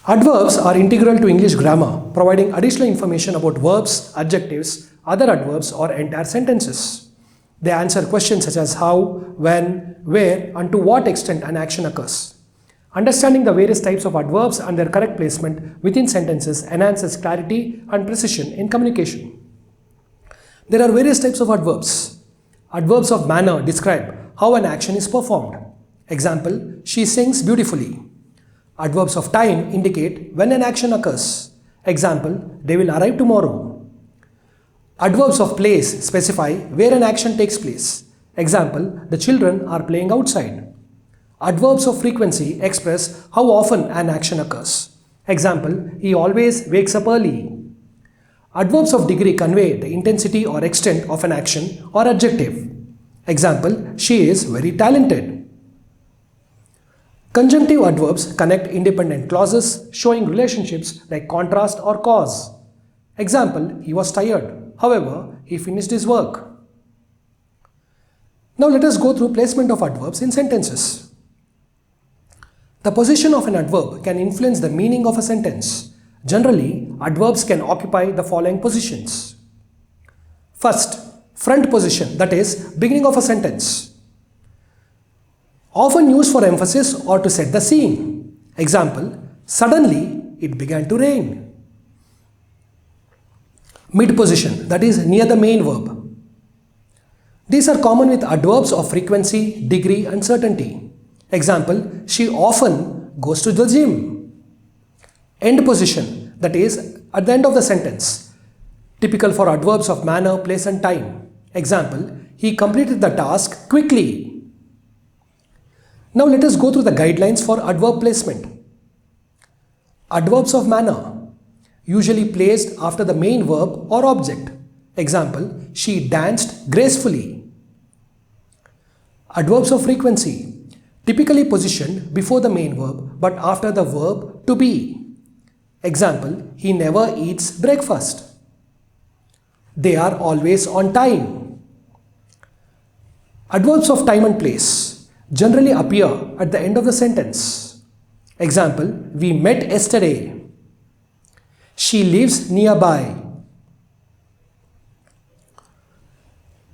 Adverbs are integral to English grammar, providing additional information about verbs, adjectives, other adverbs, or entire sentences. They answer questions such as how, when, where, and to what extent an action occurs. Understanding the various types of adverbs and their correct placement within sentences enhances clarity and precision in communication. There are various types of adverbs. Adverbs of manner describe how an action is performed. Example, she sings beautifully. Adverbs of time indicate when an action occurs. Example, they will arrive tomorrow. Adverbs of place specify where an action takes place. Example, the children are playing outside. Adverbs of frequency express how often an action occurs. Example, he always wakes up early. Adverbs of degree convey the intensity or extent of an action or adjective. Example, she is very talented. Conjunctive adverbs connect independent clauses showing relationships like contrast or cause. Example, he was tired. However, he finished his work. Now let us go through placement of adverbs in sentences. The position of an adverb can influence the meaning of a sentence. Generally, adverbs can occupy the following positions. First, front position, that is, beginning of a sentence. Often used for emphasis or to set the scene. Example, suddenly it began to rain. Mid position, that is near the main verb. These are common with adverbs of frequency, degree, and certainty. Example, she often goes to the gym. End position, that is at the end of the sentence. Typical for adverbs of manner, place, and time. Example, he completed the task quickly. Now let us go through the guidelines for adverb placement. Adverbs of manner, usually placed after the main verb or object. Example, she danced gracefully. Adverbs of frequency, typically positioned before the main verb but after the verb to be. Example, he never eats breakfast. They are always on time. Adverbs of time and place generally appear at the end of the sentence. Example, we met yesterday. She lives nearby.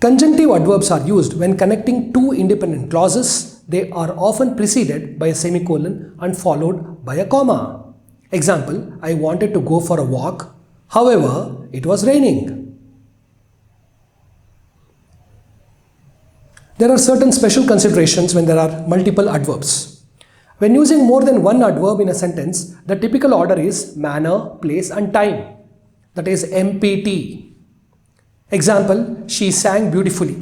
Conjunctive adverbs are used when connecting two independent clauses. They are often preceded by a semicolon and followed by a comma. Example, I wanted to go for a walk. However, it was raining. There are certain special considerations when there are multiple adverbs. When using more than one adverb in a sentence, the typical order is manner, place, and time. That is MPT. Example, she sang beautifully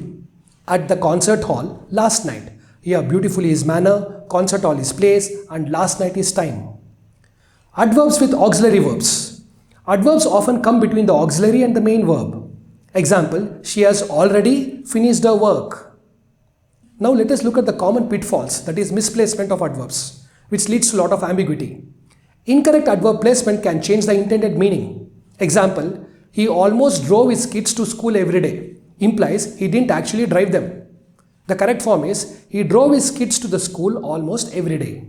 at the concert hall last night. Here, beautifully is manner, concert hall is place, and last night is time. Adverbs with auxiliary verbs. Adverbs often come between the auxiliary and the main verb. Example, she has already finished her work. Now let us look at the common pitfalls, that is misplacement of adverbs, which leads to a lot of ambiguity. Incorrect adverb placement can change the intended meaning. Example, he almost drove his kids to school every day, implies he didn't actually drive them. The correct form is, he drove his kids to the school almost every day.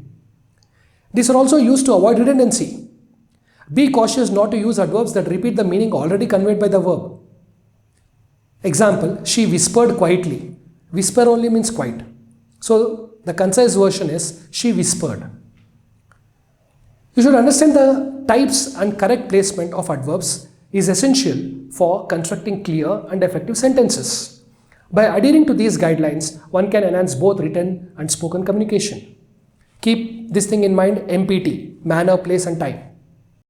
These are also used to avoid redundancy. Be cautious not to use adverbs that repeat the meaning already conveyed by the verb. Example, she whispered quietly. Whisper only means quiet. So the concise version is, she whispered. You should understand the types and correct placement of adverbs is essential for constructing clear and effective sentences. By adhering to these guidelines, one can enhance both written and spoken communication. Keep this thing in mind, MPT, manner, place, and time.